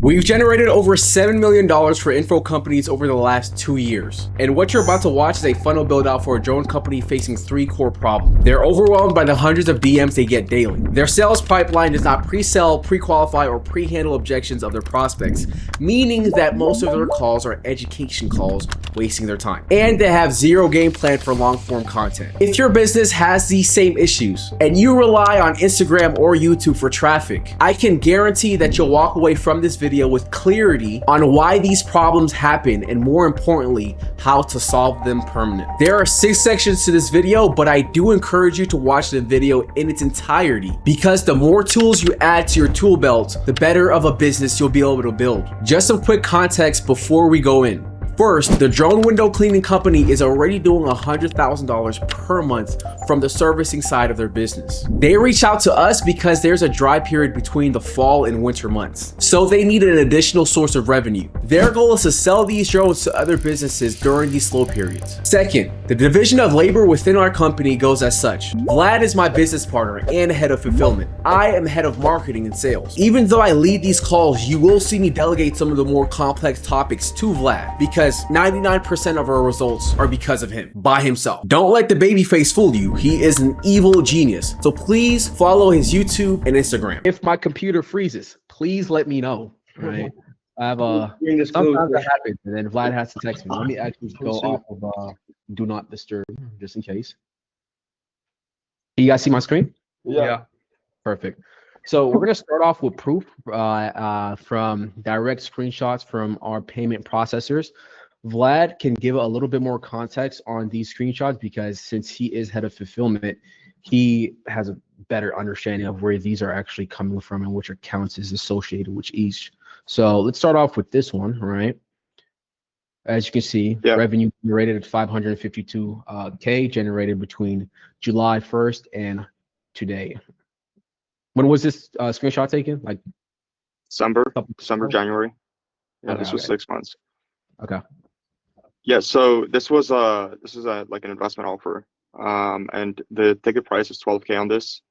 We've generated over $7 million for info companies over the last 2 years. And what you're about to watch is a funnel build out for a drone company facing 3 core problems. They're overwhelmed by the hundreds of DMs they get daily. Their sales pipeline does not pre-sell, pre-qualify, or pre-handle objections of their prospects, meaning that most of their calls are education calls, wasting their time. And they have zero game plan for long-form content. If your business has these same issues and you rely on Instagram or YouTube for traffic, I can guarantee that you'll walk away from this video with clarity on why these problems happen and, more importantly, how to solve them permanently. There are 6 sections to this video, but I do encourage you to watch the video in its entirety, because the more tools you add to your tool belt, the better of a business you'll be able to build. Just some quick context before we go in. First, the drone window cleaning company is already doing $100,000 per month from the servicing side of their business. They reach out to us because there's a dry period between the fall and winter months, so they need an additional source of revenue. Their goal is to sell these drones to other businesses during these slow periods. Second, the division of labor within our company goes as such. Vlad is my business partner and head of fulfillment. I am head of marketing and sales. Even though I lead these calls, you will see me delegate some of the more complex topics to Vlad, because 99% of our results are because of him, by himself. Don't let the baby face fool you. He is an evil genius. So please follow his YouTube and Instagram. If my computer freezes, please let me know, right? I have sometimes that happens, and then Vlad has to text me. Let me actually go off of do not disturb, just in case. You guys see my screen? Yeah. Perfect. So we're gonna start off with proof from direct screenshots from our payment processors. Vlad can give a little bit more context on these screenshots, because since he is head of fulfillment, he has a better understanding of where these are actually coming from and which accounts is associated with each. So let's start off with this one, right? As you can see, revenue generated at 552K generated between July 1st and today. When was this screenshot taken? Like December, January. Yeah, Okay, this was 6 months. Okay. Yeah, so this was like an investment offer, and the ticket price is 12K on this.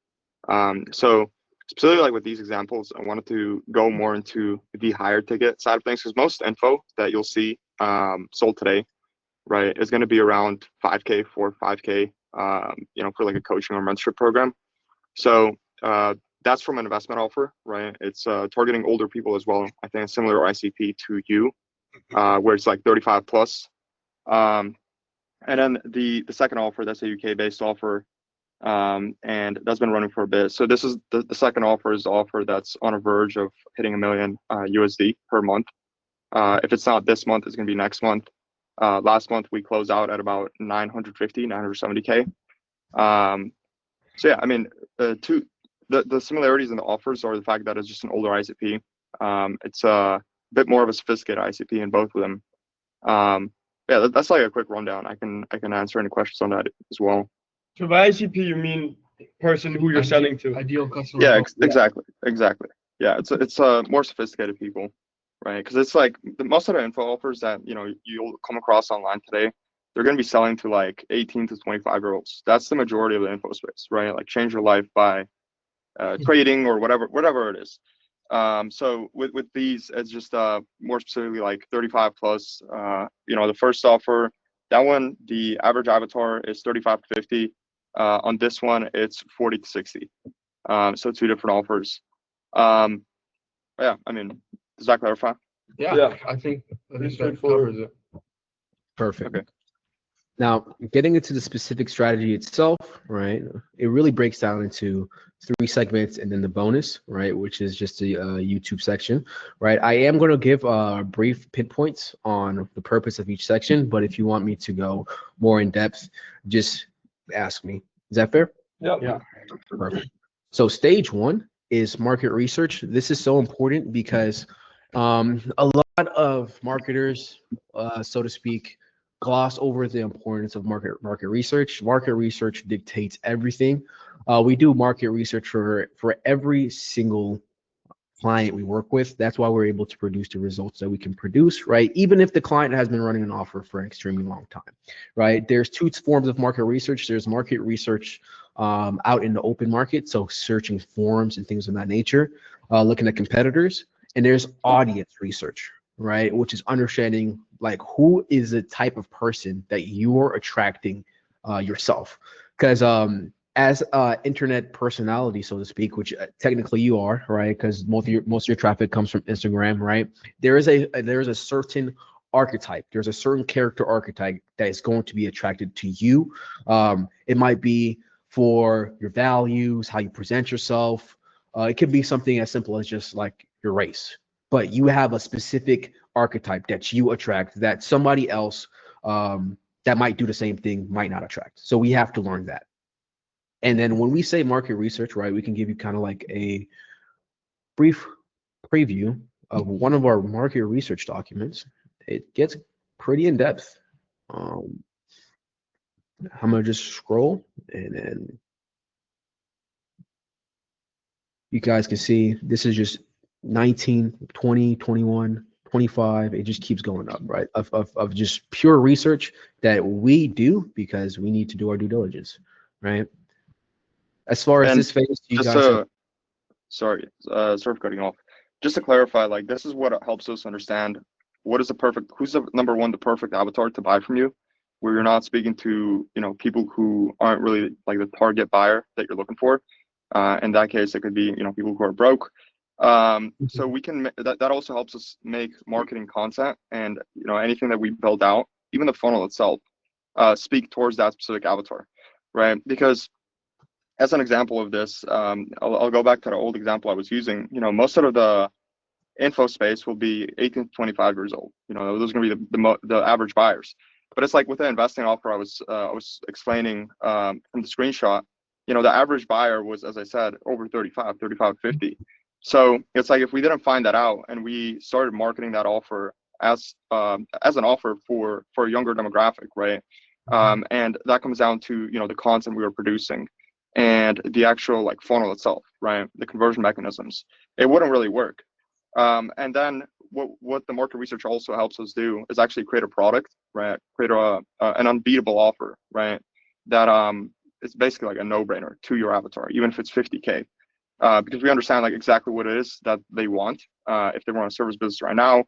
So specifically, like with these examples, I wanted to go more into the higher ticket side of things, because most info that you'll see sold today, right, is going to be around 5K, 5K, for like a coaching or mentorship program. So that's from an investment offer, right? It's targeting older people as well. I think a similar ICP to you, where it's like 35 plus. And then the second offer, that's a UK based offer, and that's been running for a bit. So this is the second offer is the offer that's on a verge of hitting $1 million USD per month. If it's not this month, it's going to be next month. Last month we closed out at about 970K. So yeah, I mean, the similarities in the offers are the fact that it's just an older ICP. It's a bit more of a sophisticated ICP in both of them. Yeah, that's like a quick rundown. I can answer any questions on that as well. So by ICP, you mean person who you're selling to? Ideal customer. Yeah, exactly. Yeah, it's more sophisticated people, right? Because it's like most of the info offers that you'll come across online today, they're going to be selling to like 18 to 25-year-olds. That's the majority of the info space, right? Like change your life by trading or whatever it is. So with these, it's just more specifically like 35 plus. The first offer, that one, the average avatar is 35 to 50. On this one, it's 40 to 60. So 2 different offers. Yeah, I mean, does that clarify? Yeah. I think that covers it. Perfect. Okay. Now, getting into the specific strategy itself, right, it really breaks down into 3 segments and then the bonus, right, which is just the YouTube section, right? I am going to give brief pinpoints on the purpose of each section, but if you want me to go more in depth, just ask me. Is that fair? Yeah. Perfect. So stage 1 is market research. This is so important because a lot of marketers, so to speak, gloss over the importance of market research. Market research dictates everything. We do market research for every single client we work with. That's why we're able to produce the results that we can produce, right? Even if the client has been running an offer for an extremely long time, right? There's 2 forms of market research. There's market research out in the open market, so searching forums and things of that nature, looking at competitors. and there's audience research, right? Which is understanding like who is the type of person that you are attracting yourself. Because as internet personality, so to speak, which technically you are, right? Because most of your traffic comes from Instagram, right? There is a certain archetype. There's a certain character archetype that is going to be attracted to you. It might be for your values, how you present yourself. It could be something as simple as just like your race, but you have a specific archetype that you attract that somebody else that might do the same thing might not attract. So we have to learn that. And then when we say market research, right, we can give you kind of like a brief preview of one of our market research documents. It gets pretty in depth. I'm gonna just scroll, and then you guys can see this is just 19, 20, 21, 25. It just keeps going up, right? Of just pure research that we do because we need to do our due diligence, right? As far as And this phase, you just guys have, sorry, sort of cutting off. Just to clarify, like this is what helps us understand what is who's the number one, the perfect avatar to buy from you, where you're not speaking to, people who aren't really like the target buyer that you're looking for. In that case, it could be, people who are broke. So we can, that also helps us make marketing content and, anything that we build out, even the funnel itself, speak towards that specific avatar, right? Because as an example of this, I'll go back to the old example I was using. Most of the info space will be 18 to 25 years old. Those are going to be the average buyers. But it's like with the investing offer I was explaining from the screenshot. The average buyer was, as I said, over 35, 50. So it's like if we didn't find that out and we started marketing that offer as an offer for a younger demographic, right? And that comes down to the content we were producing and the actual like funnel itself, right? The conversion mechanisms. It wouldn't really work. And then what the market research also helps us do is actually create a product, right? Create an unbeatable offer, right? That it's basically like a no-brainer to your avatar, even if it's 50K. Because we understand like exactly what it is that they want. If they want a service business right now,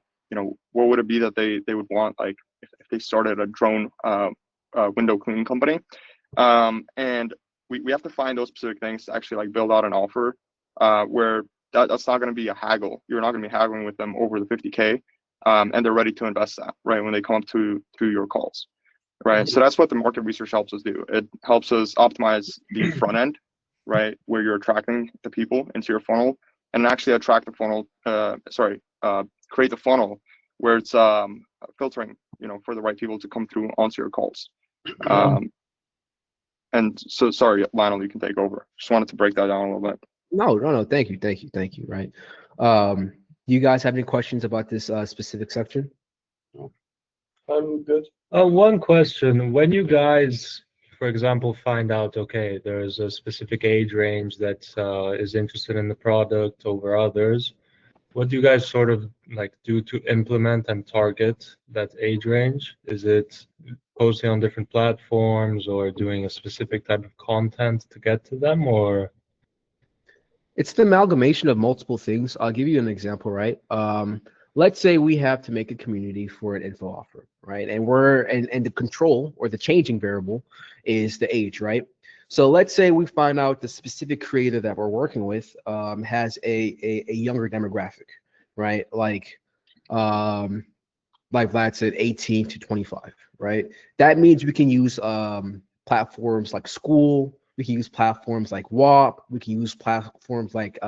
what would it be that they would want, like if they started a drone window cleaning company. And we have to find those specific things to actually like build out an offer where that's not going to be a haggle. You're not going to be haggling with them over the 50K, and they're ready to invest that, right, when they come up to your calls, right? So that's what the market research helps us do. It helps us optimize the front end, right, where you're attracting the people into your funnel, and actually attract the funnel. Create the funnel where it's filtering, for the right people to come through onto your calls. And so, sorry, Lionel, you can take over. Just wanted to break that down a little bit. no. Thank you. Right. You guys have any questions about this specific section? I'm good. One question. When you guys, for example, find out, okay, there's a specific age range that is interested in the product over others, what do you guys sort of like do to implement and target that age range? Is it posting on different platforms or doing a specific type of content to get to them, or? It's the amalgamation of multiple things. I'll give you an example, right? Let's say we have to make a community for an info offer, right? And the control or the changing variable is the age, right? So let's say we find out the specific creator that we're working with has a younger demographic, right? Like Vlad said, 18 to 25, right? That means we can use platforms like School. We can use platforms like WAP. We can use platforms like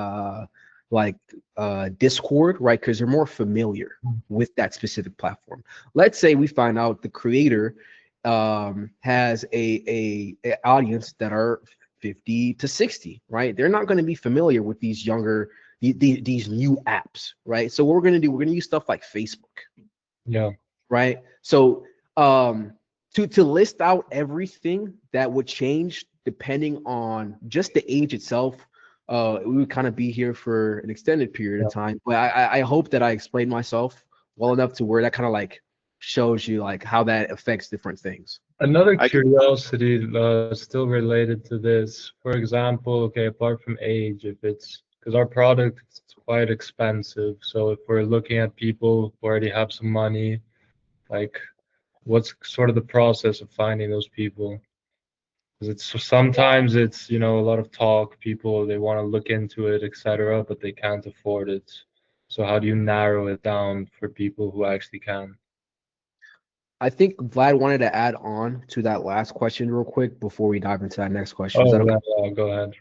Discord, right? Because they're more familiar with that specific platform. Let's say we find out the creator has a audience that are 50 to 60, right? They're not going to be familiar with these these new apps, right? So what we're going to do, we're going to use stuff like Facebook. Yeah. Right. So to list out everything that would change depending on just the age itself, we would kind of be here for an extended period of time. But I hope that I explained myself well enough to where that kind of like shows you like how that affects different things. Another curiosity still related to this, for example, okay, apart from age, if it's because our product quite expensive. So if we're looking at people who already have some money, like what's sort of the process of finding those people? Because it's sometimes it's, you know, a lot of talk, people they want to look into it, etc., but they can't afford it. So how do you narrow it down for people who actually can? I think Vlad wanted to add on to that last question real quick before we dive into that next question. Is that okay? Yeah, go ahead.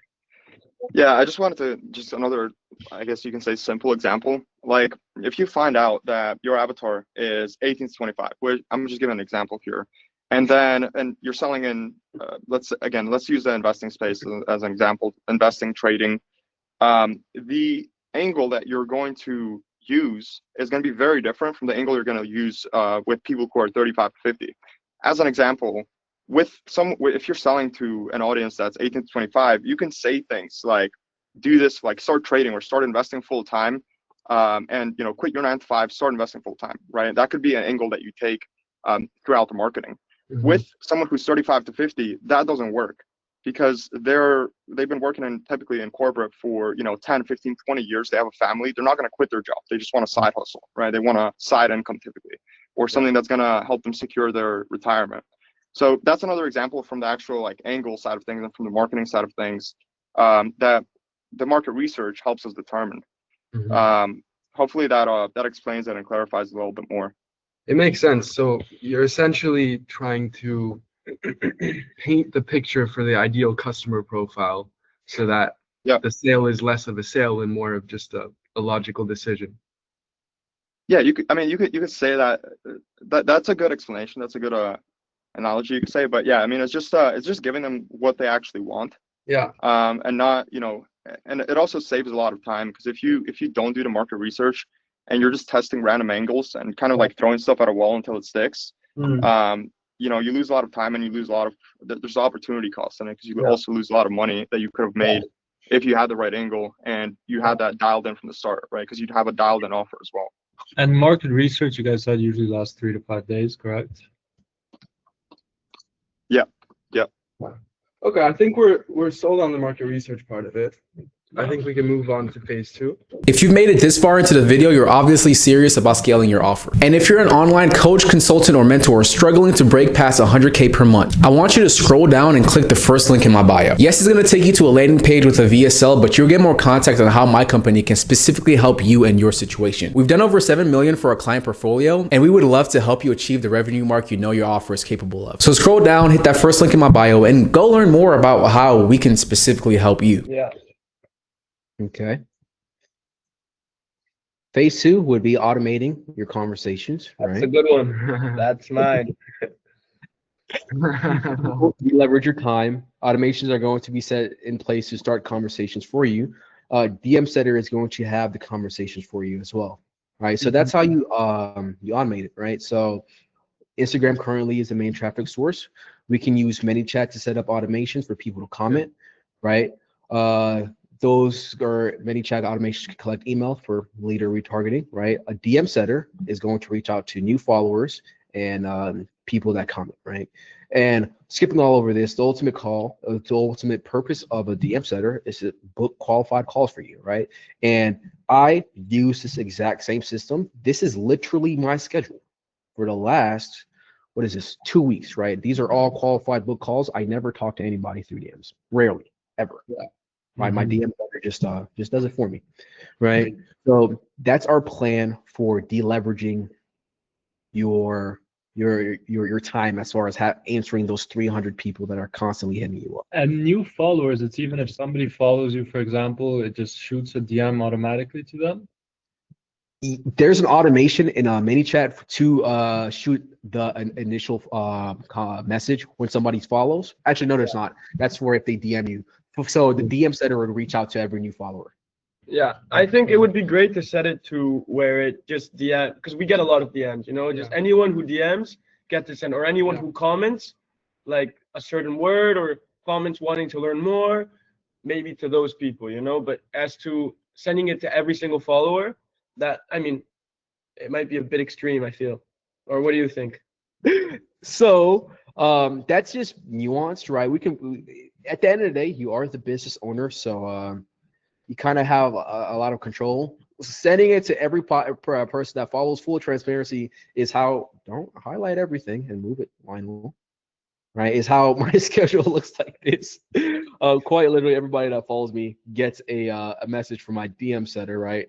Yeah, I just wanted to just another, I guess you can say, simple example. Like if you find out that your avatar is 18 to 25, which I'm just giving an example here, and you're selling in, let's use the investing space as an example, investing, trading. The angle that you're going to use is going to be very different from the angle you're going to use with people who are 35 to 50. As an example, if you're selling to an audience that's 18 to 25, you can say things like, do this, like start trading or start investing full time, and quit your 9 to 5, start investing full time, right? That could be an angle that you take throughout the marketing. Mm-hmm. With someone who's 35 to 50, that doesn't work, because they've been working typically in corporate for 10, 15, 20 years. They have a family. They're not going to quit their job. They just want a side hustle, right? They want a side income typically, or something that's going to help them secure their retirement. So that's another example from the actual like angle side of things and from the marketing side of things, that the market research helps us determine. Mm-hmm. Hopefully that explains it and clarifies a little bit more. It makes sense. So you're essentially trying to paint the picture for the ideal customer profile so that the sale is less of a sale and more of just a logical decision. Yeah, you could say that's a good explanation. That's a good analogy you could say. But yeah, I mean, it's just giving them what they actually want. Yeah. And not, and it also saves a lot of time, because if you don't do the market research and you're just testing random angles and kind of like throwing stuff at a wall until it sticks, you lose a lot of time, and you lose there's opportunity costs in it, because you also lose a lot of money that you could have made if you had the right angle and you had that dialed in from the start, right? Because you'd have a dialed in offer as well. And market research, you guys said, usually lasts 3 to 5 days, correct? Yeah. Okay, I think we're sold on the market research part of it. I think we can move on to phase 2. If you've made it this far into the video, you're obviously serious about scaling your offer. And if you're an online coach, consultant, or mentor struggling to break past 100K per month, I want you to scroll down and click the first link in my bio. Yes, it's going to take you to a landing page with a VSL, but you'll get more context on how my company can specifically help you and your situation. We've done over 7 million for our client portfolio, and we would love to help you achieve the revenue mark you know your offer is capable of. So scroll down, hit that first link in my bio, and go learn more about how we can specifically help you. Yeah. Okay. Phase 2 would be automating your conversations, That's right? a good one. That's mine. You leverage your time. Automations are going to be set in place to start conversations for you. DM Setter is going to have the conversations for you as well, right? So that's how you automate it, right? So Instagram currently is the main traffic source. We can use ManyChat to set up automations for people to comment, right? Those are ManyChat automations can collect email for leader retargeting, right? A DM Setter is going to reach out to new followers and people that comment, right? And skipping all over this, the ultimate purpose of a DM Setter is to book qualified calls for you, right? And I use this exact same system. This is literally my schedule for the last, 2 weeks, right? These are all qualified book calls. I never talk to anybody through DMs, rarely, ever. Yeah. My DM just does it for me, right? So that's our plan for deleveraging your time as far as answering those 300 people that are constantly hitting you up. And new followers, it's even if somebody follows you, for example, it just shoots a DM automatically to them. There's an automation in ManyChat to shoot the initial message when somebody follows. Actually, no, there's not. That's for if they DM you. So the DM Setter would reach out to every new follower. Yeah, I think it would be great to set it to where it just DM, because we get a lot of DMs, just anyone who DMs get to send, or anyone who comments like a certain word or comments wanting to learn more, maybe to those people, but as to sending it to every single follower, it might be a bit extreme, I feel. Or what do you think? So that's just nuanced, right? We can, at the end of the day, you are the business owner, so you kind of have a lot of control. Sending it to every person that follows full transparency is how, don't highlight everything and move it, Lionel, right? Is how my schedule looks like this. Quite literally, everybody that follows me gets a message from my DM setter, right?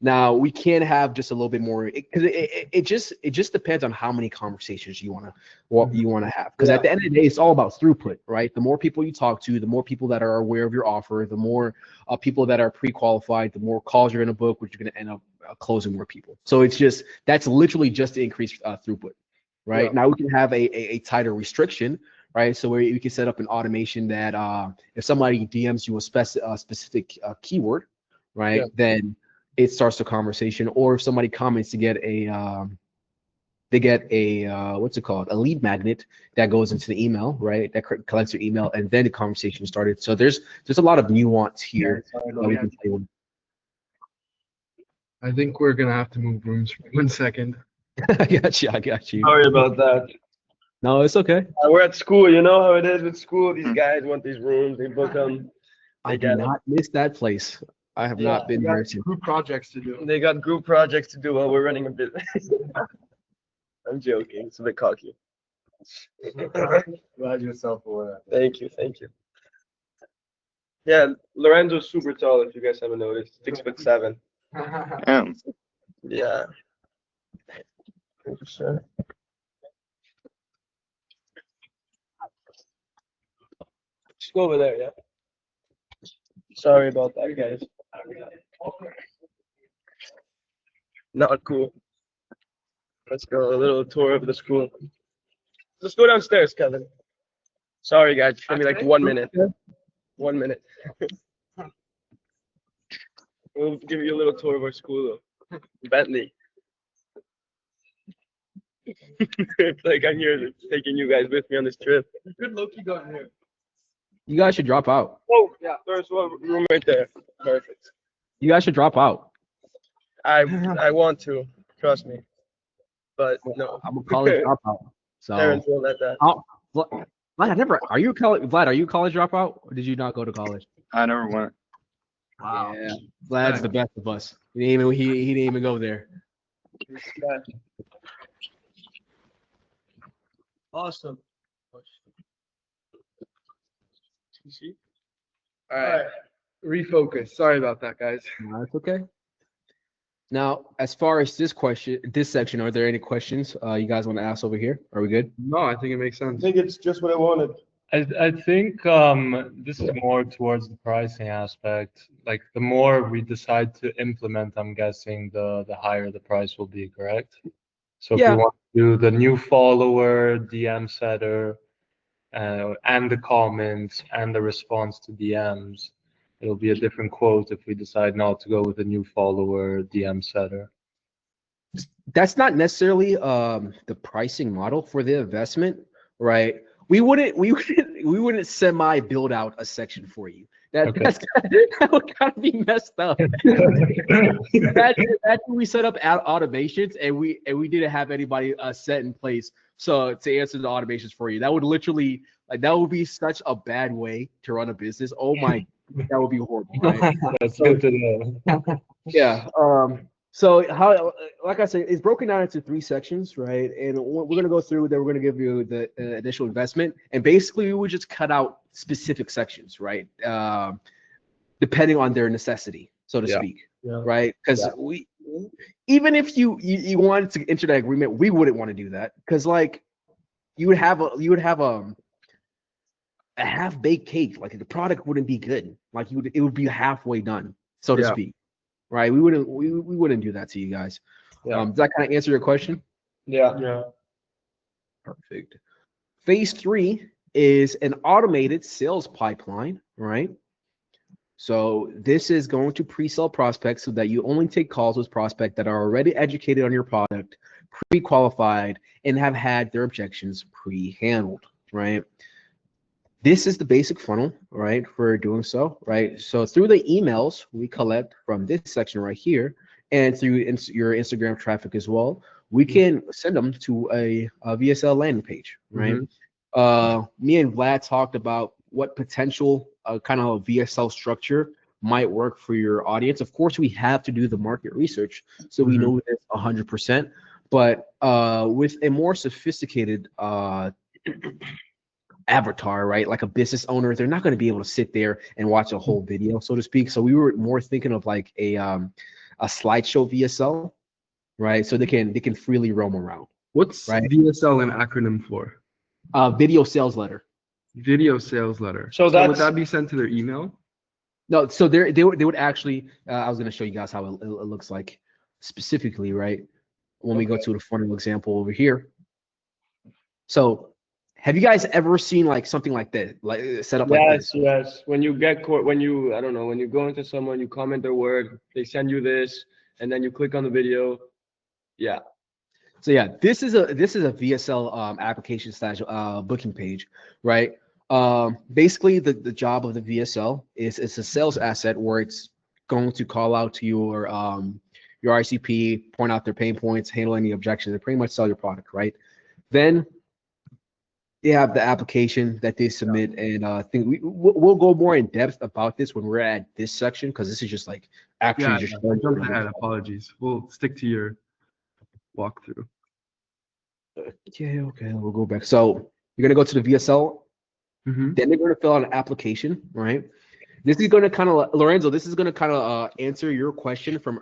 Now we can have just a little bit more because it just depends on how many conversations you want to have. Because at the end of the day, it's all about throughput, right? The more people you talk to, the more people that are aware of your offer, the more people that are pre-qualified, the more calls you're going to book, which you're going to end up closing more people. So that's literally just to increase throughput, right? Now we can have a tighter restriction, right? So where we can set up an automation that if somebody DMs you a specific keyword, right, then it starts the conversation. Or if somebody comments to get they get a what's it called, a lead magnet that goes into the email, right, that collects your email, and then the conversation started. So there's a lot of nuance here that we can play with. I think we're gonna have to move rooms for 1 second. I got you. Sorry about that. No, it's okay. We're at school. You know how it is with school. These guys want these rooms. They book them. I do not miss that place. I have not been there since. Group projects to do. They got group projects to do while we're running a business. I'm joking. It's a bit cocky. Glad you're self-aware. Thank you. Yeah, Lorenzo's super tall. If you guys haven't noticed, 6'7". Damn. Yeah. Sure. Just go over there, yeah. Sorry about that, guys. Not cool. Let's go a little tour of the school. Let's go downstairs, Kevin. Sorry, guys. Give me like 1 minute. 1 minute. We'll give you a little tour of our school, though. Bentley. It's like I'm here taking you guys with me on this trip. Good Loki got here. You guys should drop out. Oh, yeah. There's one room right there. Perfect. You guys should drop out. I want to. Trust me. But no. I'm a college dropout. So Parents won't let that. Vlad, are you a college dropout, or did you not go to college? I never went. Wow. Yeah. Vlad's the best of us. He didn't even go there. Awesome. All right. Refocus. Sorry about that, guys. No, that's okay. Now, as far as this section, are there any questions you guys want to ask over here? Are we good? No, I think it makes I sense. think it's just what I wanted. I think this is more towards the pricing aspect. Like the more we decide to implement, I'm guessing the higher the price will be, correct? So if Yeah. you want to do the new follower, DM setter, and the comments and the response to DMs, it'll be a different quote if we decide not to go with a new follower DM setter. That's not necessarily the pricing model for the investment, right? We wouldn't semi build out a section for you. That would kind of be messed up. Imagine we set up automations and we didn't have anybody set in place so to answer the automations for you. That would literally that would be such a bad way to run a business. Oh my, that would be horrible. Right? That's good to know. Yeah. So how, like I said, it's broken down into 3 sections, right? And we're going to go through, then we're going to give you the initial investment. And basically we would just cut out specific sections, right? Depending on their necessity, so to speak, right? Because we, even if you wanted to enter that agreement, we wouldn't want to do that. Because like you would have a half-baked cake. Like the product wouldn't be good. Like it would be halfway done, so to speak. Right, we wouldn't do that to you guys. Does that kind of answer your question? Yeah. Perfect. Phase 3 is an automated sales pipeline, right? So this is going to pre-sell prospects so that you only take calls with prospects that are already educated on your product, pre-qualified, and have had their objections pre-handled, right? This is the basic funnel, right, for doing so, right? So through the emails we collect from this section right here, and through your Instagram traffic as well, we can send them to a VSL landing page, right? Me and Vlad talked about what potential kind of VSL structure might work for your audience. Of course, we have to do the market research so we know this 100%. But with a more sophisticated avatar, right, like a business owner, they're not going to be able to sit there and watch a whole video, so to speak. So we were more thinking of like a slideshow VSL, right? So they can freely roam around. What's Right. VSL an acronym for? Video sales letter. Video sales letter. So would that's- that be sent to their email? No, so they would actually. I was going to show you guys how it looks like specifically, right? When we go to the funnel example over here. So, have you guys ever seen like something like that, like set up like this? Yes. When you get when you, I don't know, when you go into someone, you comment their word, they send you this, and then you click on the video. Yeah. So yeah, this is a VSL application / booking page, right? Basically, the job of the VSL is it's a sales asset where it's going to call out to your ICP, point out their pain points, handle any objections, and pretty much sell your product, right? Then you have the application that they submit, and I think we'll go more in depth about this when we're at this section, because this is just like actually just I jumped ahead. Apologies. We'll stick to your walkthrough. Okay, we'll go back. So you're gonna go to the VSL. Mm-hmm. Then they're going to fill out an application, right? This is going to kind of, Lorenzo, this is going to kind of answer your question from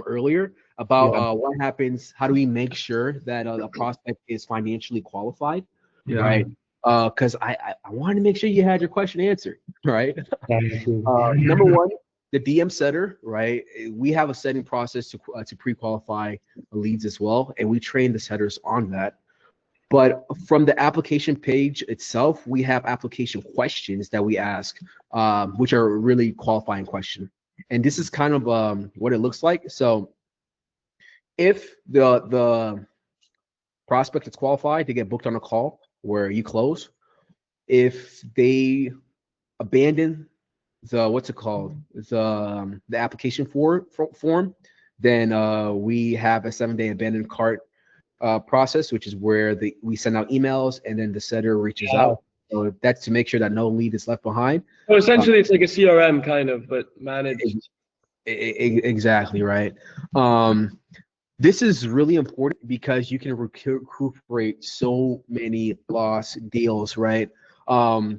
earlier about what happens, how do we make sure that the prospect is financially qualified, right? Because I wanted to make sure you had your question answered, right? Number one, the DM setter, right? We have a setting process to pre-qualify leads as well, and we train the setters on that. But from the application page itself, we have application questions that we ask, which are really qualifying questions. And this is kind of what it looks like. So if the prospect is qualified, they get booked on a call where you close. If they abandon the the application form, then we have a 7-day abandoned cart process, which is where we send out emails and then the setter reaches out. So that's to make sure that no lead is left behind. So essentially, it's like a CRM kind of, but managed. Exactly right. This is really important because you can recuperate so many lost deals, right? A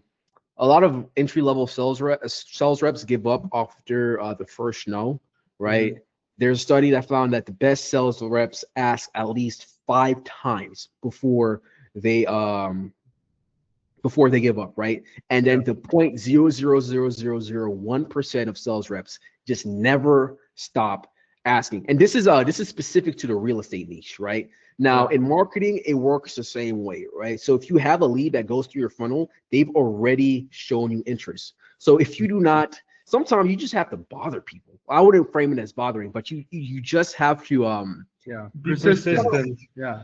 lot of entry-level sales reps give up after the first no, right? Mm-hmm. There's a study that found that the best sales reps ask at least 5 times before they give up, right? And then the 0.00001% of sales reps just never stop asking. And this is specific to the real estate niche, right? Now in marketing, it works the same way, right? So if you have a lead that goes through your funnel, they've already shown you interest. So if you do not, sometimes you just have to bother people. I wouldn't frame it as bothering, but you just have to be persistent. Yeah.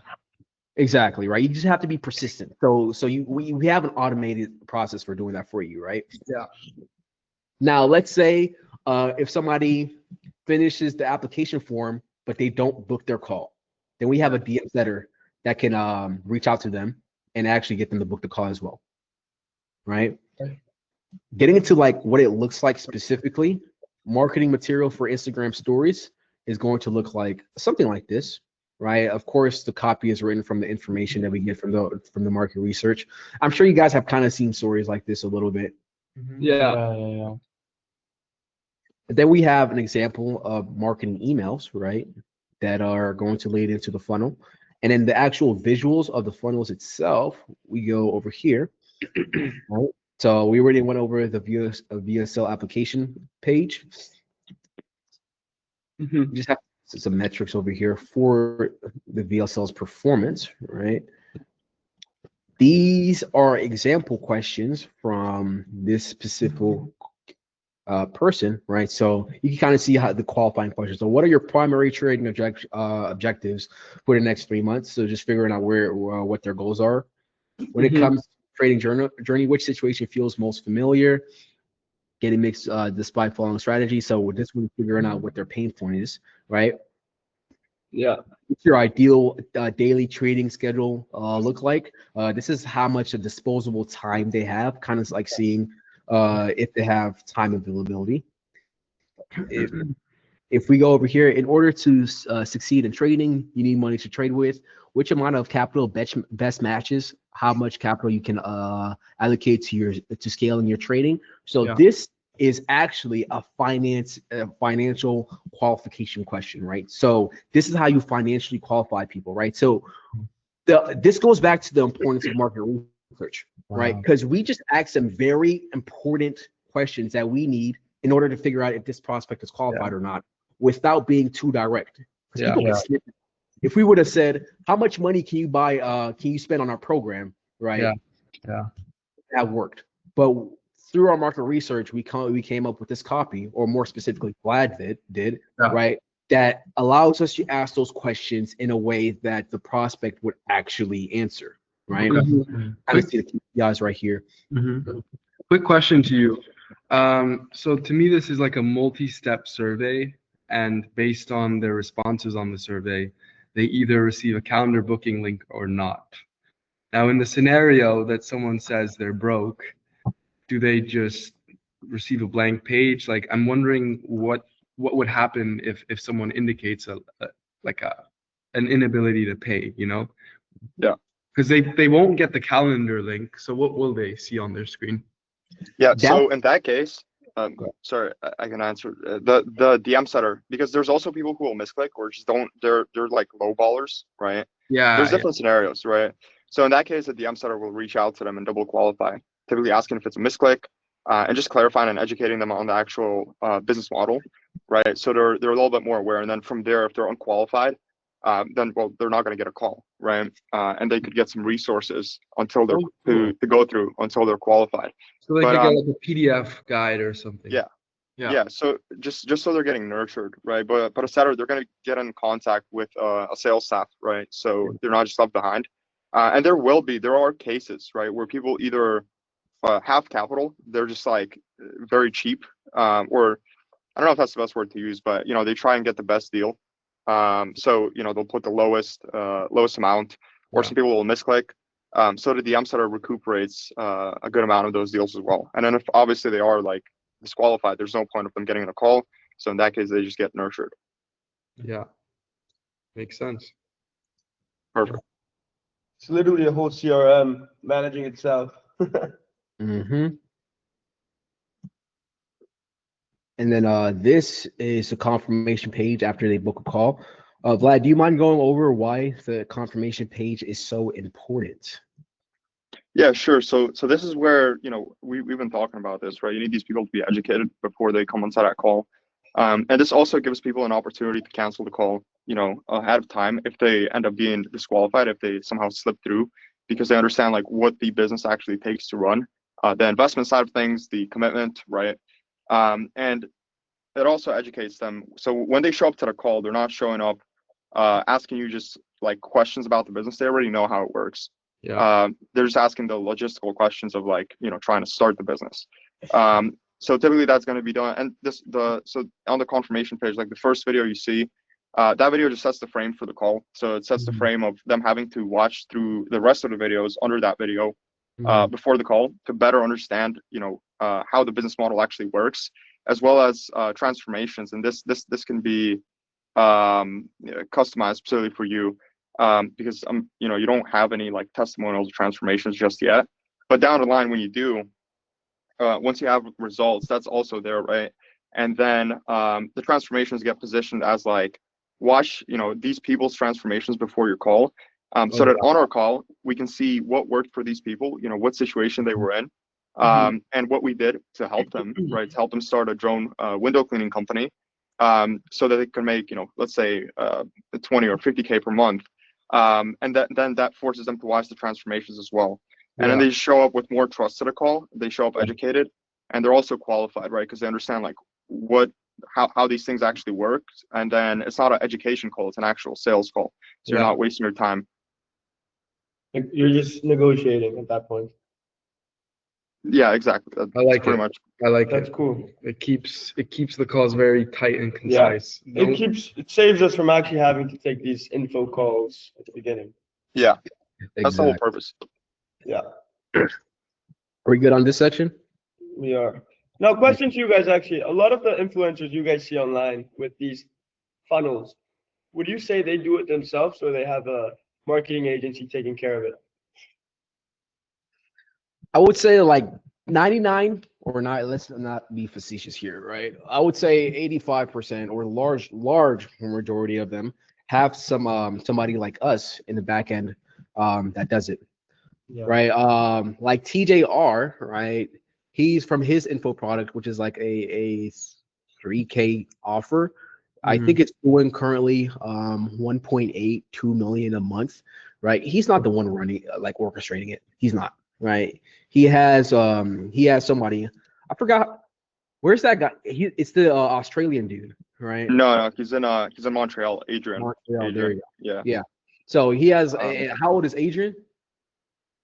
Exactly, right. You just have to be persistent. So we have an automated process for doing that for you, right? Yeah. Now let's say if somebody finishes the application form but they don't book their call, then we have a DM setter that can reach out to them and actually get them to book the call as well, right? Okay. Getting into like what it looks like specifically, marketing material for Instagram stories is going to look like something like this, right? Of course, the copy is written from the information that we get from the market research. I'm sure you guys have kind of seen stories like this a little bit. Mm-hmm. Yeah. Then we have an example of marketing emails, right, that are going to lead into the funnel. And then the actual visuals of the funnels itself, we go over here, right? So we already went over the VSL application page. Mm-hmm. You just have some metrics over here for the VSL's performance, right? These are example questions from this specific person, right? So you can kind of see how the qualifying questions. So what are your primary trading objectives for the next 3 months? So just figuring out what their goals are. When it comes to trading journey, which situation feels most familiar? Getting mixed despite following strategy. So with this one, figuring out what their pain point is, right? Yeah. What's your ideal daily trading schedule look like? This is how much of disposable time they have, kind of like seeing if they have time availability. if we go over here, in order to succeed in trading, you need money to trade with. Which amount of capital best matches how much capital you can allocate to scaling your trading. So this is actually a financial qualification question, right? So this is how you financially qualify people, right? So this goes back to the importance of market research, right? Because we just asked some very important questions that we need in order to figure out if this prospect is qualified or not, without being too direct. Because people can snip it. If we would have said, how much money can you spend on our program, right? That worked. But through our market research, we came up with this copy, or more specifically, Vlad did, right? That allows us to ask those questions in a way that the prospect would actually answer, right? I see the KPIs right here. Quick question to you. So to me, this is like a multi-step survey, and based on their responses on the survey, they either receive a calendar booking link or not. Now, in the scenario that someone says they're broke, do they just receive a blank page? Like, I'm wondering what would happen if someone indicates an inability to pay, you know? Yeah. Because they won't get the calendar link. So what will they see on their screen? Yeah. So in that case, sorry, I can answer the DM setter, because there's also people who will misclick or just don't. They're like low ballers, right? Yeah. There's different scenarios, right? So in that case, the DM setter will reach out to them and double qualify, typically asking if it's a misclick, and just clarifying and educating them on the actual business model, right? So they're a little bit more aware, and then from there, if they're unqualified, then they're not going to get a call, right? And they could get some resources until they're to go through until they're qualified. So they could get like a PDF guide or something. Yeah. So just so they're getting nurtured, right? But a setter, they're going to get in contact with a sales staff, right? So they're not just left behind. And there are cases, right, where people either have capital, they're just like very cheap, or I don't know if that's the best word to use, but they try and get the best deal. So they'll put the lowest amount, or some people will misclick. So the DM setter recuperates a good amount of those deals as well. And then if obviously they are like disqualified, there's no point of them getting a call. So in that case, they just get nurtured. Yeah, makes sense. Perfect. It's literally a whole CRM managing itself. And then this is a confirmation page after they book a call. Vlad, do you mind going over why the confirmation page is so important? Yeah, sure. So this is where we've been talking about this, right? You need these people to be educated before they come onto that call, and this also gives people an opportunity to cancel the call, ahead of time if they end up being disqualified, if they somehow slip through, because they understand like what the business actually takes to run, the investment side of things, the commitment, right? And it also educates them. So when they show up to the call, they're not showing up asking you just like questions about the business. They already know how it works. They're just asking the logistical questions of like, trying to start the business. So typically that's going to be done. And so on the confirmation page, like the first video you see, that video just sets the frame for the call. So it sets the frame of them having to watch through the rest of the videos under that video before the call to better understand, how the business model actually works, as well as transformations. And this can be customized specifically for you, because you don't have any like testimonials or transformations just yet. But down the line, when you do, once you have results, that's also there, right? And then the transformations get positioned as like, watch these people's transformations before your call, so that on our call we can see what worked for these people, what situation they were in, and what we did to help them, right? To help them start a drone window cleaning company, so that they can make let's say 20 or 50K per month, and then that forces them to watch the transformations as well. And then they show up with more trust to the call. They show up educated, and they're also qualified, right? Because they understand like how these things actually work. And then it's not an education call; it's an actual sales call. So you're not wasting your time. You're just negotiating at that point. Yeah, exactly. I like pretty it. much. I like That's it. cool. It keeps the calls very tight and concise. It saves us from actually having to take these info calls at the beginning. Yeah, that's the whole purpose. Yeah. Are we good on this section? We are. Now, question to you guys, actually, a lot of the influencers you guys see online with these funnels, would you say they do it themselves or they have a marketing agency taking care of it? I would say like 99 or not. Let's not be facetious here, right? I would say 85% or large majority of them have somebody like us in the back end that does it, Yeah. right? Like TJR, right? He's from his info product, which is like a 3K offer. I think it's doing currently 1.82 million a month, right? He's not the one running like orchestrating it. He's not, right? He has somebody. I forgot where's that guy. It's the Australian dude, right? No, he's in Montreal. Adrian. Montreal, there you go. Yeah. Yeah. So he has. How old is Adrian?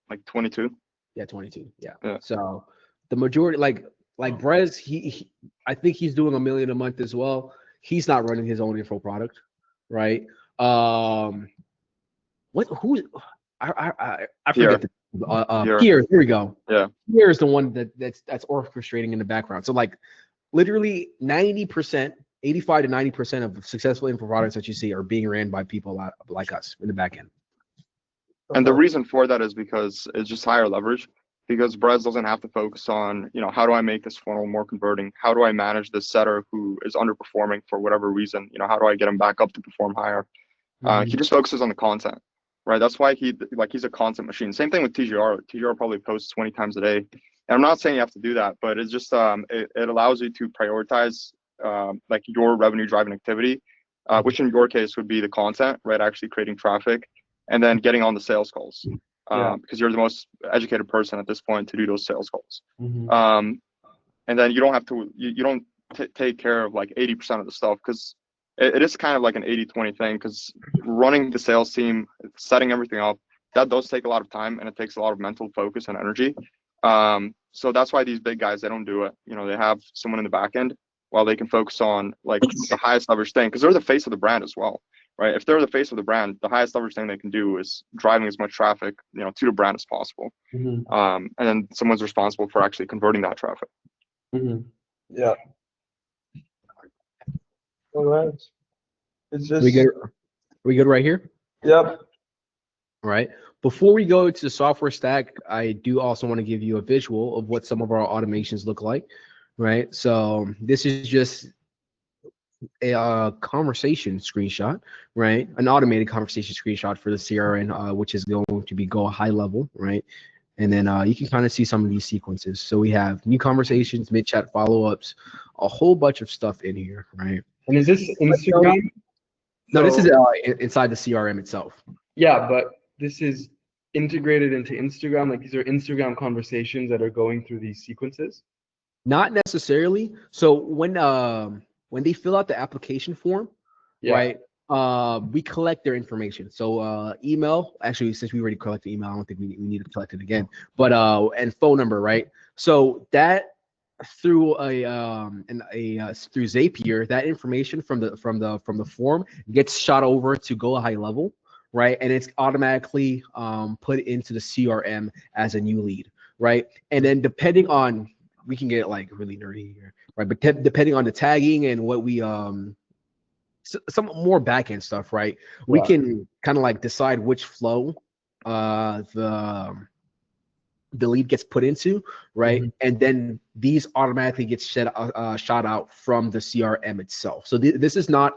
Like 22. Yeah, 22. Yeah. Yeah. So the majority, like Brez, he I think he's doing $1 million a month as well. He's not running his own info product, right? Who's I forget the Pierre. Pierre. Here we go. Yeah. Pierre is the one that's orchestrating in the background. So like literally 90%, 85 to 90% of successful info products that you see are being ran by people like us in the back end. And the reason for that is because it's just higher leverage, because Brez doesn't have to focus on, how do I make this funnel more converting? How do I manage this setter who is underperforming for whatever reason? How do I get him back up to perform higher? He just focuses on the content, right? That's why he's a content machine. Same thing with TGR. TGR probably posts 20 times a day. And I'm not saying you have to do that, but it's just, it allows you to prioritize like your revenue driving activity, which in your case would be the content, right? Actually creating traffic. And then getting on the sales calls, because you're the most educated person at this point to do those sales calls. And then you don't have to, you don't take care of like 80% of the stuff, because it is kind of like an 80-20 thing, because running the sales team, setting everything up, that does take a lot of time, and it takes a lot of mental focus and energy. So that's why these big guys, they don't do it. They have someone in the back end while they can focus on like the highest leverage thing, because they're the face of the brand as well. Right. If they're the face of the brand, the highest leverage thing they can do is driving as much traffic, to the brand as possible. And then someone's responsible for actually converting that traffic. Yeah. All right. It's just. Are we good right here? Yep. All right. Before we go to the software stack, I do also want to give you a visual of what some of our automations look like. Right. So this is just a conversation screenshot, right? An automated conversation screenshot for the CRN, which is going to be go high level, right? And then you can kind of see some of these sequences. So we have new conversations, mid chat follow-ups, a whole bunch of stuff in here, right? And is this Instagram? No, this is inside the CRM itself. Yeah, but this is integrated into Instagram. Like these are Instagram conversations that are going through these sequences. Not necessarily. So when they fill out the application form, right, we collect their information. So email, actually, since we already collected email, I don't think we need to collect it again. But and phone number, right? So that through through Zapier, that information from the form gets shot over to Go High Level, right? And it's automatically put into the CRM as a new lead, right? And then depending on, we can get like really nerdy here, right? But depending on the tagging and what we some more back-end stuff, right? We can kind of like decide which flow the lead gets put into, right? And then these automatically get shot out from the CRM itself. So this is not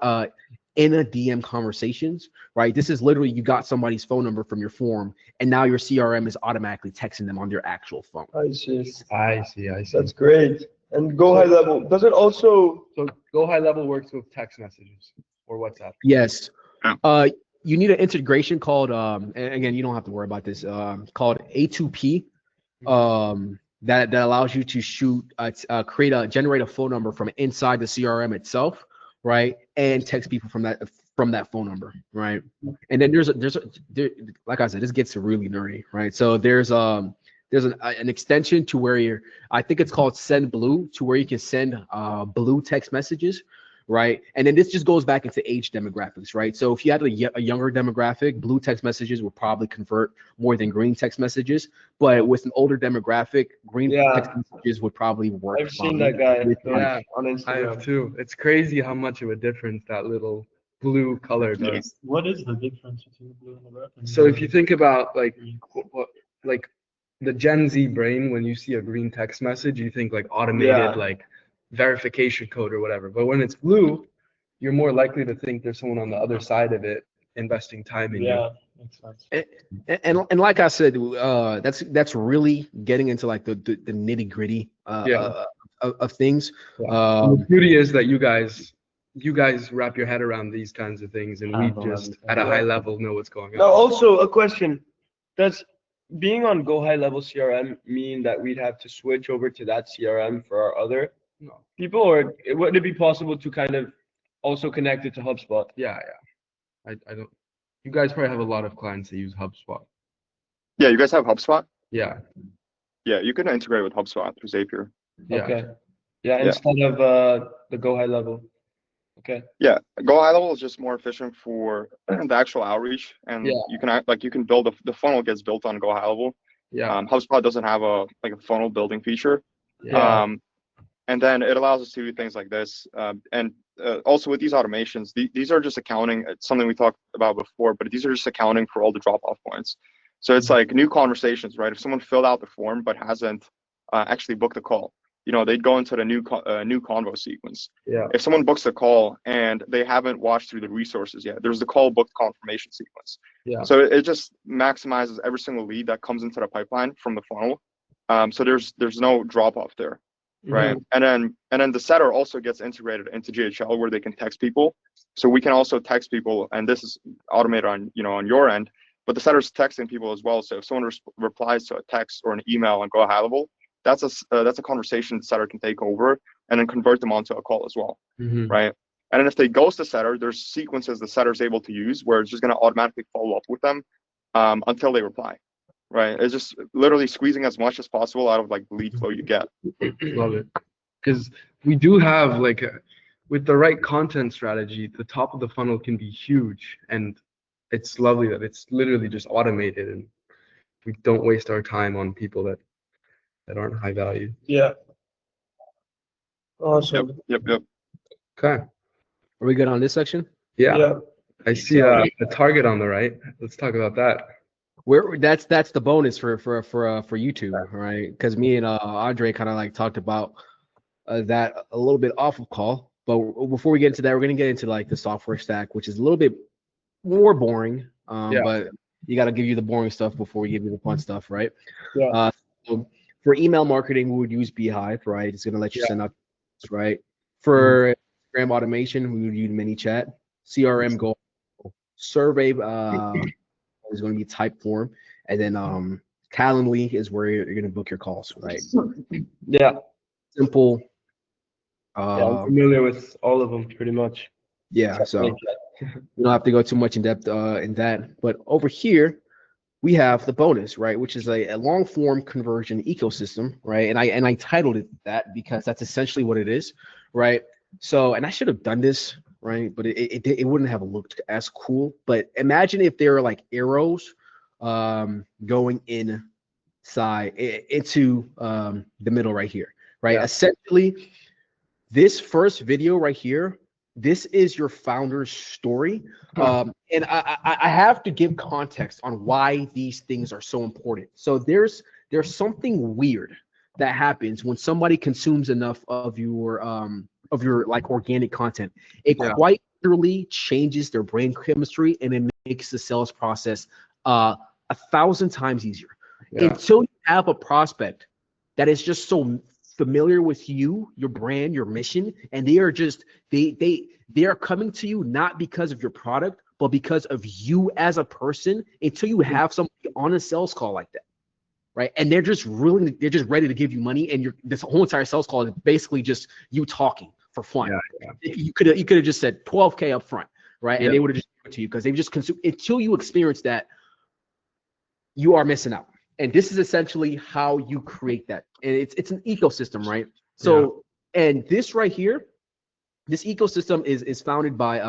in a DM conversations, right? This is literally, you got somebody's phone number from your form, and now your CRM is automatically texting them on their actual phone. I see. That's great. And Go High Level, does it also? So Go High Level works with text messages or WhatsApp. Yes. You need an integration called, and again, you don't have to worry about this, called A2P, that allows you to generate a phone number from inside the CRM itself, right? And text people from that phone number, right? And then there's like I said, this gets really nerdy, right? So there's an extension to where I think it's called Send Blue, to where you can send blue text messages, right? And then this just goes back into age demographics, right? So if you had a younger demographic, blue text messages would probably convert more than green text messages. But with an older demographic, green text messages would probably work. I've seen that guy Yeah, on I Instagram. have too. It's crazy how much of a difference that little blue color does. What is the difference between blue and red? So if you think about like like the Gen Z brain, when you see a green text message, you think like automated like verification code or whatever. But when it's blue, you're more likely to think there's someone on the other side of it investing time in you. Makes sense. And like I said, that's really getting into like the nitty gritty of things. The beauty is that you guys wrap your head around these kinds of things, and we just at a high level know what's going on. Now, also a question: does being on Go High Level CRM mean that we'd have to switch over to that CRM for our other people, or would it be possible to kind of also connect it to HubSpot? Yeah. I don't. You guys probably have a lot of clients that use HubSpot. Yeah, you guys have HubSpot? Yeah. Yeah, you can integrate with HubSpot through Zapier. Yeah. Okay. Yeah, instead of the Go High Level. Okay. Yeah, Go High Level is just more efficient for the actual outreach, and you can build the funnel gets built on Go High Level. Yeah. HubSpot doesn't have a funnel building feature. Yeah. And then it allows us to do things like this. And also with these automations, these are just accounting. It's something we talked about before, but these are just accounting for all the drop-off points. So it's like new conversations, right? If someone filled out the form but hasn't actually booked a call, they'd go into the new convo sequence. Yeah. If someone books a call and they haven't watched through the resources yet, there's the call booked confirmation sequence. Yeah. So it just maximizes every single lead that comes into the pipeline from the funnel. So there's no drop off there, right? And then the setter also gets integrated into GHL where they can text people. So we can also text people, and this is automated on your end, but the setter's texting people as well. So if someone replies to a text or an email and Go High Level, that's a conversation the setter can take over and then convert them onto a call as well, right? And then if they ghost the setter, there's sequences the setter's able to use where it's just going to automatically follow up with them until they reply, right? It's just literally squeezing as much as possible out of the lead flow you get. Love it, because we do have with the right content strategy, the top of the funnel can be huge, and it's lovely that it's literally just automated and we don't waste our time on people that aren't high value. Yeah. Awesome. Yep. Okay. Are we good on this section? Yeah. I see a target on the right. Let's talk about that. That's the bonus for YouTube, right? Because me and Andre kind of talked about that a little bit off of call. But before we get into that, we're gonna get into the software stack, which is a little bit more boring. But you got to give you the boring stuff before we give you the fun stuff, right? Yeah. So for email marketing, we would use Beehive, right? It's gonna let you send out, right? For Instagram automation, we would use ManyChat. CRM Go. Survey is going to be Typeform, and then Calendly is where you're going to book your calls, right? Yeah. Simple. I'm familiar with all of them pretty much. Yeah, so we don't have to go too much in depth in that. But over here, we have the bonus, right? Which is a long form conversion ecosystem, right? And I titled it that because that's essentially what it is, right? So, and I should have done this, right? But it wouldn't have looked as cool. But imagine if there are arrows going inside into the middle right here, right? Yeah. Essentially, this first video right here, this is your founder's story. And I have to give context on why these things are so important. So there's something weird that happens when somebody consumes enough of your organic content. It quite literally changes their brain chemistry, and it makes the sales process 1,000 times easier. Until you have a prospect that is just so familiar with you, your brand, your mission, and they are just they are coming to you not because of your product, but because of you as a person. Until you have somebody on a sales call like that, right? And they're just ready to give you money, and this whole entire sales call is basically just you talking for fun. You could have just said 12K up front, right? And they would have just given it to you because they've just consumed. Until you experience that, you are missing out. And this is essentially how you create that. And it's an ecosystem, right? So, and this right here, This ecosystem is founded by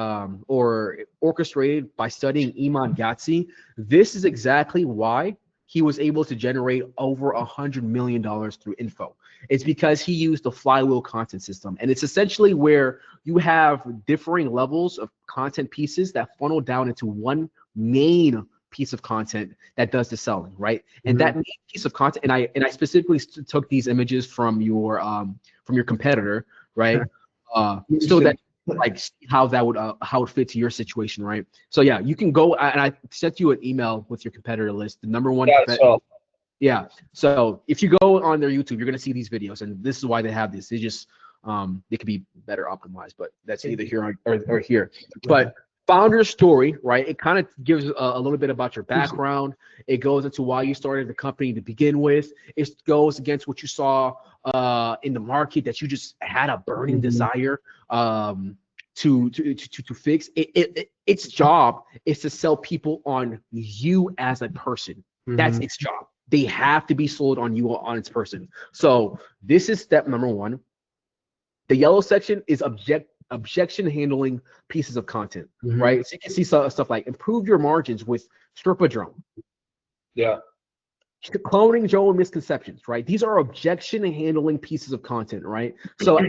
or orchestrated by studying Iman Gadzhi. This is exactly why he was able to generate over $100 million through info. It's because he used the flywheel content system. And it's essentially where you have differing levels of content pieces that funnel down into one main piece of content that does the selling, right? And that main piece of content, and I specifically took these images from your competitor, right? So that like see how that would how it fit to your situation, right? So yeah, you can go and I sent you an email with your competitor list. The number one, yeah. So if you go on their YouTube, you're gonna see these videos, and this is why they have this. They just they could be better optimized, but that's either here or here. But founder story, right? It kind of gives a little bit about your background. It goes into why you started the company to begin with. It goes against what you saw in the market that you just had a burning desire to fix. Its job is to sell people on you as a person. That's its job. They have to be sold on you on its person. So this is step number one. The yellow section is objection handling pieces of content, right? So you can see stuff like improve your margins with Strippadrome. Yeah. Cloning Joe and misconceptions, right? These are objection handling pieces of content, right? So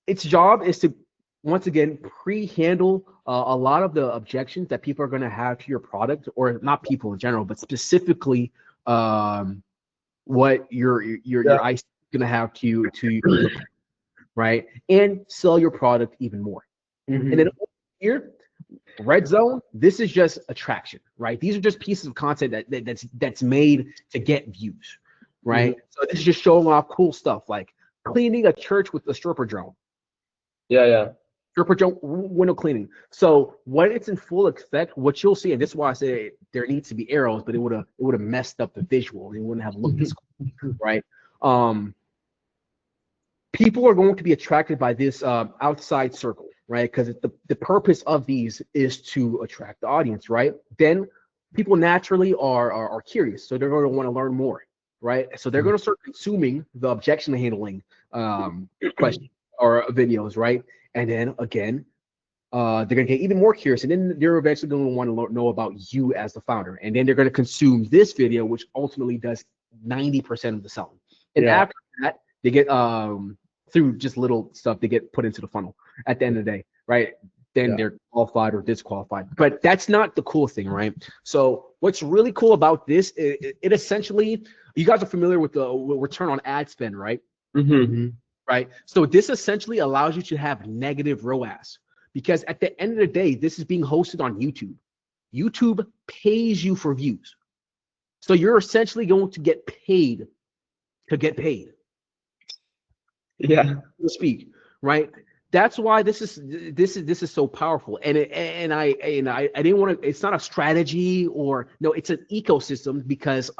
its job is to, once again, pre-handle a lot of the objections that people are going to have to your product, or not people in general, but specifically what your IC is going to have to your, right? And sell your product even more. And then here, red zone, this is just attraction, right? These are just pieces of content that's made to get views, right? So this is just showing off cool stuff like cleaning a church with a stripper drone. Yeah. Stripper drone window cleaning. So when it's in full effect, what you'll see, and this is why I say there needs to be arrows, but it would have messed up the visual. It wouldn't have looked this cool, right? People are going to be attracted by this outside circle, right? Because the purpose of these is to attract the audience, right? Then people naturally are curious, so they're going to want to learn more, right? So they're going to start consuming the objection handling questions or videos, right? And then again, they're going to get even more curious, and then they're eventually going to want to know about you as the founder, and then they're going to consume this video, which ultimately does 90% of the selling. And after that, they get through just little stuff, they get put into the funnel at the end of the day, right? Then they're qualified or disqualified. But that's not the cool thing, right? So what's really cool about this, it essentially, you guys are familiar with the return on ad spend, right? Right? So this essentially allows you to have negative ROAS, because at the end of the day, this is being hosted on YouTube. YouTube pays you for views. So you're essentially going to get paid to get paid. To speak, right? That's why this is so powerful. And I didn't want to, it's not a strategy, or no, it's an ecosystem, because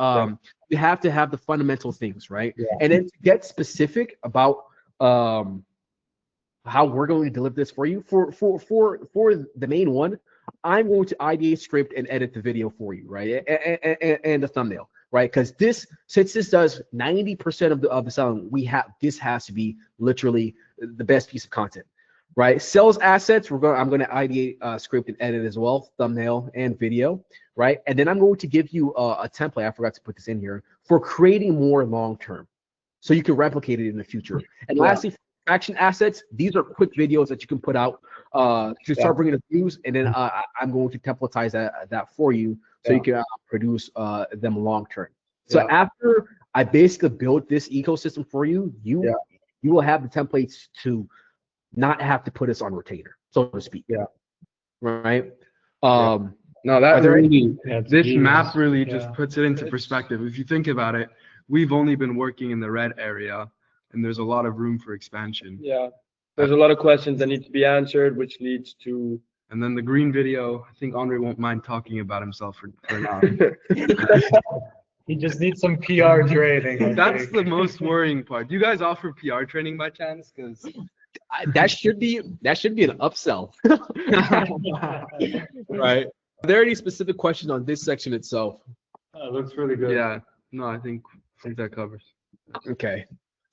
you have to have the fundamental things, right? And then to get specific about how we're going to deliver this for you, for the main one, I'm going to ideate, script, and edit the video for you, right? And the thumbnail, right? Because since this does 90% of the selling, this has to be literally the best piece of content, right? Sales assets, I'm going to ideate, script, and edit as well, thumbnail and video, right? And then I'm going to give you a template. I forgot to put this in here for creating more long term, so you can replicate it in the future. And lastly, action assets, these are quick videos that you can put out to start bringing the views, and then I'm going to templatize that for you, so you can produce them long term. So after I basically built this ecosystem for you, you will have the templates to not have to put us on retainer, so to speak. Right. No, that really, this map really just puts it into perspective. If you think about it, we've only been working in the red area, and there's a lot of room for expansion. There's a lot of questions that need to be answered, which leads to. And then the green video, I think Andre won't mind talking about himself for now. He just needs some PR training. That's the most worrying part. Do you guys offer PR training by chance? Because that should be an upsell. Right. Are there any specific questions on this section itself? Looks really good. Yeah. No, I think that covers. Okay.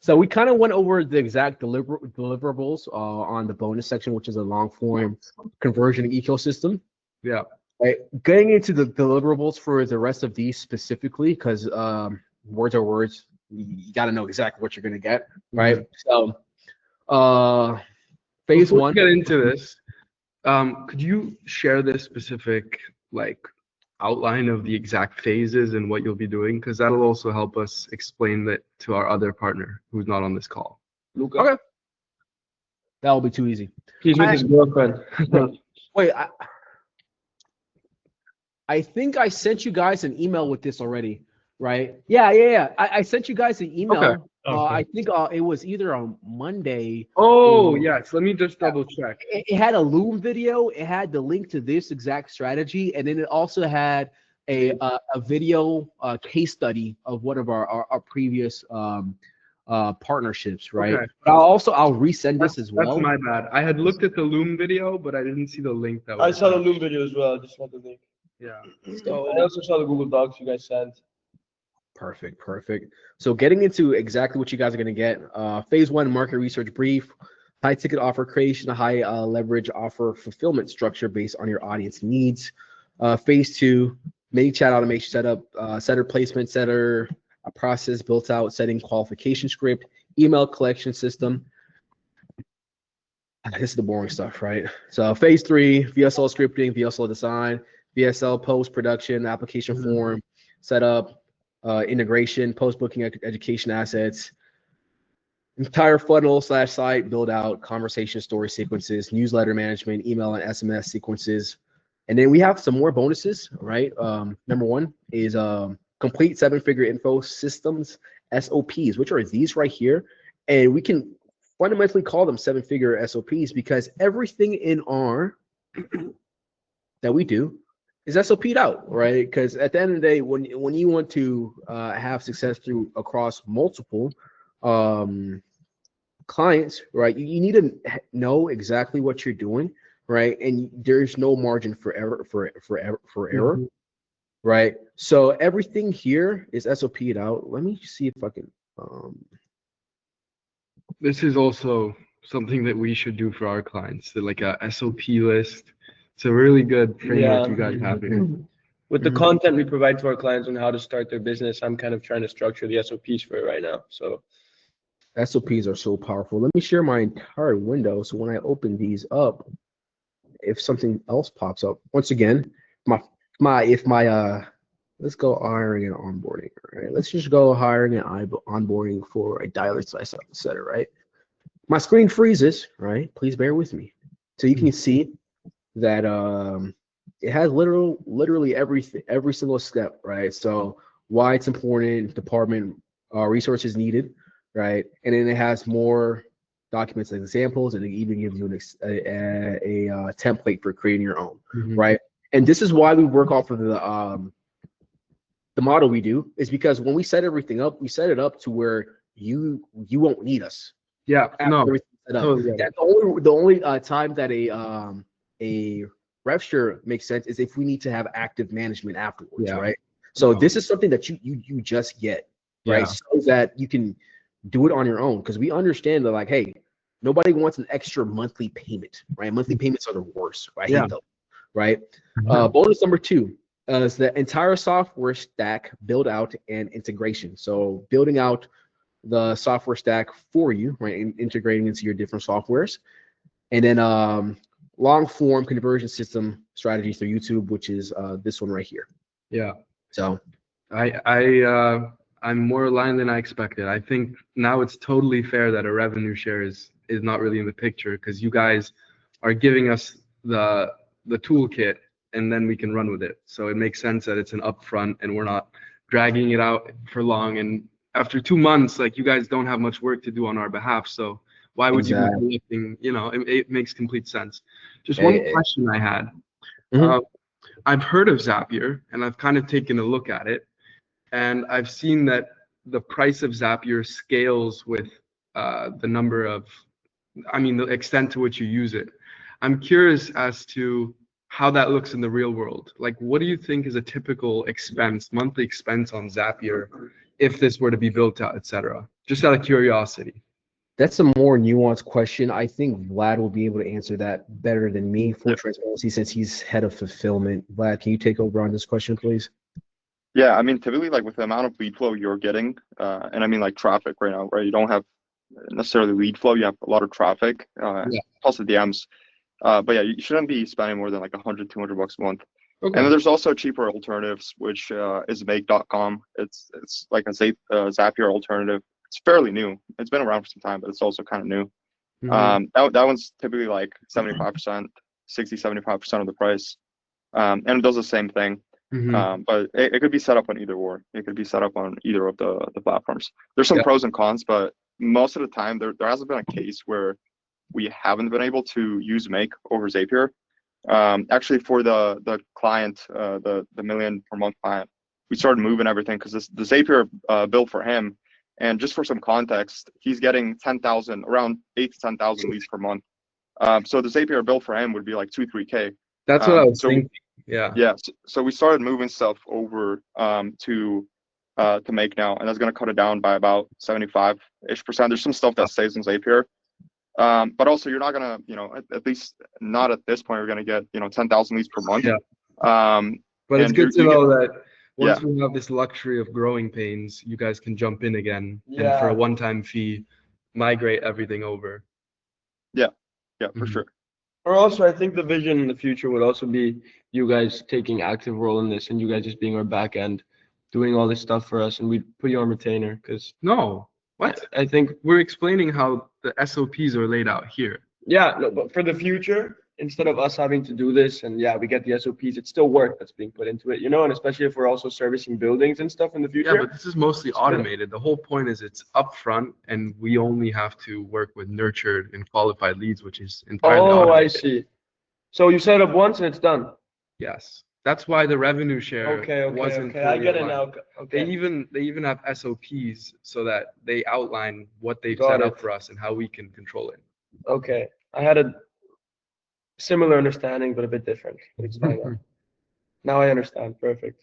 So we kind of went over the exact deliverables on the bonus section, which is a long form conversion ecosystem. Yeah. Right. Getting into the deliverables for the rest of these specifically, because words are words. You got to know exactly what you're going to get, right? So, phase Before one. we get into this, could you share this specific like outline of the exact phases and what you'll be doing? Because that'll also help us explain that to our other partner who's not on this call. Luca. Okay. That will be too easy. He's with his girlfriend. Wait, I think I sent you guys an email with this already, right? Yeah. I sent you guys an email. Okay. I think it was either on Monday. Oh, yes. Let me just double check. It had a Loom video. It had the link to this exact strategy, and then it also had a video case study of one of our previous partnerships, right? Okay. But I'll resend this as well. That's my bad. I had looked at the Loom video, but I didn't see the link that I was. saw the Loom video as well. I just saw the link. Yeah. So I also saw the Google Docs you guys sent. Perfect. So getting into exactly what you guys are going to get, phase one, market research brief, high ticket offer creation, a high leverage offer fulfillment structure based on your audience needs. Phase two, mini chat automation setup, setter placement, setter, a process built out, setting qualification script, email collection system. This is the boring stuff, right? So phase three, VSL scripting, VSL design, VSL post-production, application form, setup, integration, post-booking education assets, entire funnel / site build out, conversation story sequences, newsletter management, email and SMS sequences. And then we have some more bonuses, right? Number one is complete 7-figure info systems, SOPs, which are these right here. And we can fundamentally call them 7-figure SOPs because everything in R that we do is SOP'd out, right? Because at the end of the day, when you want to have success across multiple clients, right, you need to know exactly what you're doing, right? And there's no margin for error, right? So everything here is SOP'd out. Let me see if I can. This is also something that we should do for our clients, like a SOP list. It's a really good framework you guys have here. With the content we provide to our clients on how to start their business, I'm kind of trying to structure the SOPs for it right now. So SOPs are so powerful. Let me share my entire window so when I open these up, if something else pops up, once again, let's go hiring and onboarding, right? Let's just go hiring and onboarding for a dialer setter, right? My screen freezes, right? Please bear with me. So you can see that it has literally every single step, right? So why it's important, department resources needed, right? And then it has more documents and examples, and it even gives you a template for creating your own, right? And this is why we work off of the model we do, is because when we set everything up, we set it up to where you won't need us. Yeah, no, totally. That's the only time that a rev share makes sense is if we need to have active management afterwards, right? So this is something that you just get, right? So that you can do it on your own, because we understand that, like, hey, nobody wants an extra monthly payment, right? Monthly payments are the worst, right? I hate them, right? Bonus number two is the entire software stack build out and integration. So building out the software stack for you, right, and integrating into your different softwares. And then long form conversion system strategies through YouTube, which is this one right here. Yeah. So I'm more aligned than I expected. I think now it's totally fair that a revenue share is not really in the picture, because you guys are giving us the toolkit and then we can run with it. So it makes sense that it's an upfront and we're not dragging it out for long. And after 2 months, like, you guys don't have much work to do on our behalf. So why would you be collecting? You know, it makes complete sense. Just one question I had. I've heard of Zapier and I've kind of taken a look at it, and I've seen that the price of Zapier scales with the number of, the extent to which you use it. I'm curious as to how that looks in the real world. Like, what do you think is a typical expense, monthly expense on Zapier if this were to be built out, etc. Just out of curiosity. That's a more nuanced question. I think Vlad will be able to answer that better than me, full transparency, since he's head of fulfillment. Vlad, can you take over on this question, please? Yeah, I mean, typically, like with the amount of lead flow you're getting, and I mean, like traffic right now, right? You don't have necessarily lead flow, you have a lot of traffic, plus the DMs. But yeah, you shouldn't be spending more than like 100, 200 bucks a month. Okay. And then there's also cheaper alternatives, which is make.com. It's like a Zapier alternative. It's fairly new. It's been around for some time, but it's also kind of new. That one's typically like 75%, 60, 75% of the price. And it does the same thing. But it could be set up on either or. It could be set up on either of the platforms. There's some pros and cons, but most of the time there hasn't been a case where we haven't been able to use Make over Zapier. Actually, for the client, the $1 million per month client, we started moving everything because the Zapier bill for him, and just for some context, he's getting around 8 to 10,000 leads per month. So the Zapier bill for him would be like 2-3K. That's what I was thinking. Yeah. So we started moving stuff over to Make now, and that's going to cut it down by about 75-ish%. There's some stuff that stays in Zapier. But also you're not gonna, at least not at this point, you're gonna get, 10,000 leads per month. But it's good to know that once we have this luxury of growing pains, you guys can jump in again and for a one-time fee, migrate everything over. Yeah, for sure. Or also, I think the vision in the future would also be you guys taking active role in this and you guys just being our back end, doing all this stuff for us, and we'd put you on retainer because What? I think We're explaining how the SOPs are laid out here. no, but for the future, instead of us having to do this and we get the SOPs, it's still work that's being put into it, and especially if we're also servicing buildings and stuff in the future. Yeah, but this is mostly automated. The whole point is it's upfront and we only have to work with nurtured and qualified leads, which is entirely automated. I see. So you set it up once and it's done. Yes. That's why the revenue share wasn't I get it aligned. now. Okay. They even have SOPs so that they outline what they've Got set it. up for us and how we can control it. Okay. I had a similar understanding, but a bit different. It's fine now. Now I understand. Perfect.